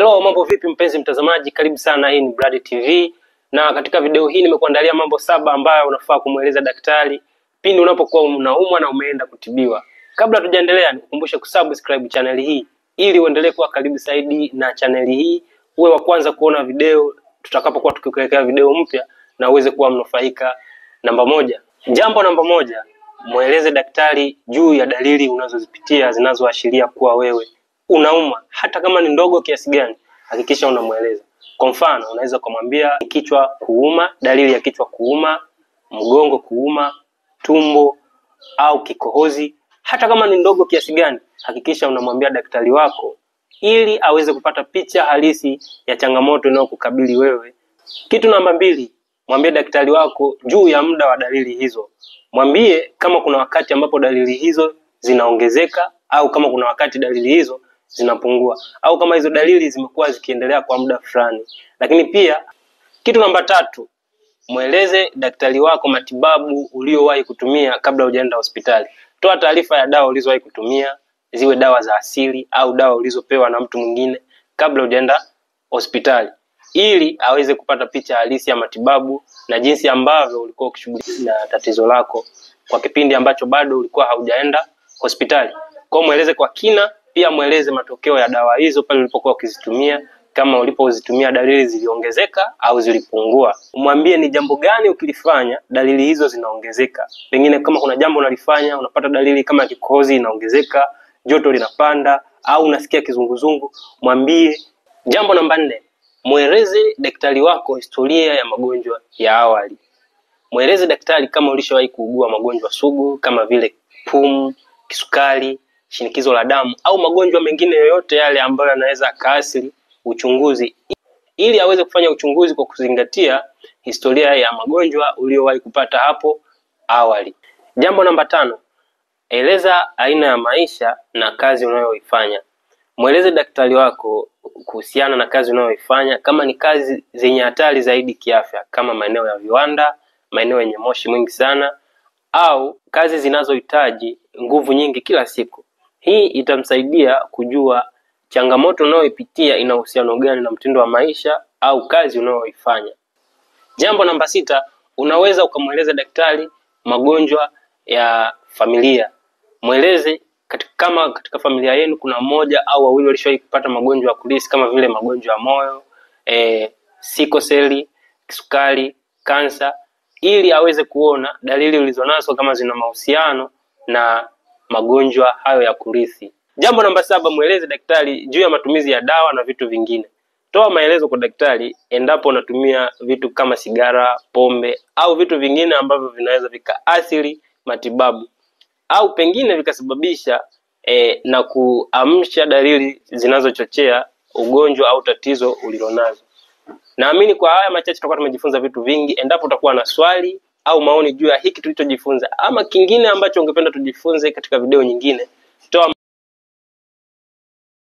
Hello, mambo vipi mpenzi mtazamaji? Karibu sana, hii ni Brad TV. Na katika video hii nimekuandalia mambo 7 ambayo unafaa kumueleza daktari pindi unapokuwa unaumwa na umeenda kutibiwa. Kabla tujaendelea, nikukumbusha kusubscribe channel hii ili uendelee kuwa karibu zaidi na channel hii, uwe wa kwanza kuona video tutakapokuwa tukikuwekea video mpya na uweze kuwa mnufaika namba 1. Jambo namba 1, mueleze daktari juu ya dalili unazozipitia zinazoashiria kuwa wewe unauma, hata kama ni ndogo kiasi gani, hakikisha unamueleza. Kwa mfano, unaweza kumwambia kichwa kuuma, dalili ya kichwa kuuma, mgongo kuuma, tumbo au kikohozi. Hata kama ni ndogo kiasi gani, hakikisha unamwambia daktari wako ili aweze kupata picha halisi ya changamoto inayokukabili wewe. Kitu namba 2, mwambie daktari wako juu ya muda wa dalili hizo. Mwambie kama kuna wakati ambapo dalili hizo zinaongezeka au kama kuna wakati dalili hizo zinapungua, au kama hizo dalili zimekuwa zikiendelea kwa muda fulani. Lakini pia kitu namba 3, mueleze daktari wako matibabu uliowahi kutumia kabla hujaenda hospitali. Toa taarifa ya dawa ulizowahi kutumia, ziwe dawa za asili au dawa ulizopewa na mtu mwingine kabla hujaenda hospitali, ili aweze kupata picha halisi ya matibabu na jinsi ambavyo ulikuwa ukishughulika na tatizo lako kwa kipindi ambacho bado ulikuwa haujaenda hospitali. Kwa mueleze kwa kina, pia mueleze matokeo ya dawa hizo pale ulipokuwa ukizitumia, kama ulipozitumia dalili ziliongezeka au zilipungua. Umwambie ni jambo gani ukilifanya dalili hizo zinaongezeka. Pengine kama kuna jambo unalifanya unapata dalili kama kikohozi inaongezeka, joto linapanda au unasikia kizunguzungu, mwambie. Jambo namba 4, mueleze daktari wako historia ya magonjwa ya awali. Mueleze daktari kama ulishawahi kuugua magonjwa sugu kama vile pumu, kisukari, shinikizo la damu au magonjwa mengine yoyote yale ambayo yanaweza kaathiri uchunguzi, ili aweze kufanya uchunguzi kwa kuzingatia historia ya magonjwa uliowahi kupata hapo awali. Jambo namba 5, eleza aina ya maisha na kazi unayoifanya. Mueleze daktari wako kuhusiana na kazi unayoifanya, kama ni kazi zenye hatari zaidi kiafya kama maeneo ya viwanda, maeneo yenye moshi mwingi sana, au kazi zinazohitaji nguvu nyingi kila siku. Hii itamsaidia kujua changamoto unayoipitia ina uhusiano gani na mtindo wa maisha au kazi unayoifanya. Jambo namba 6, unaweza ukamueleza daktari magonjwa ya familia. Mueleze kama katika familia yenu kuna mmoja au wawili walishawahi kupata magonjwa ya kurithi kama vile magonjwa ya moyo, sikoseli, kisukari, kansa, ili aweze kuona dalili ulizonazo kama zina mahusiano na magonjwa hayo ya kurithi. Jambo namba 7, mueleze daktari juu ya matumizi ya dawa na vitu vingine. Toa maelezo kwa daktari endapo unatumia vitu kama sigara, pombe au vitu vingine ambavyo vinaweza vikaathiri matibabu au pengine vikasababisha na kuamsha dalili zinazochochea ugonjwa au tatizo ulilonazo. Naamini kwa haya machache tutakuwa tumejifunza vitu vingi. Endapo utakuwa na swali au maoni juu ya hiki tulichojifunza ama kingine ambacho ungependa tujifunze katika video nyingine, toa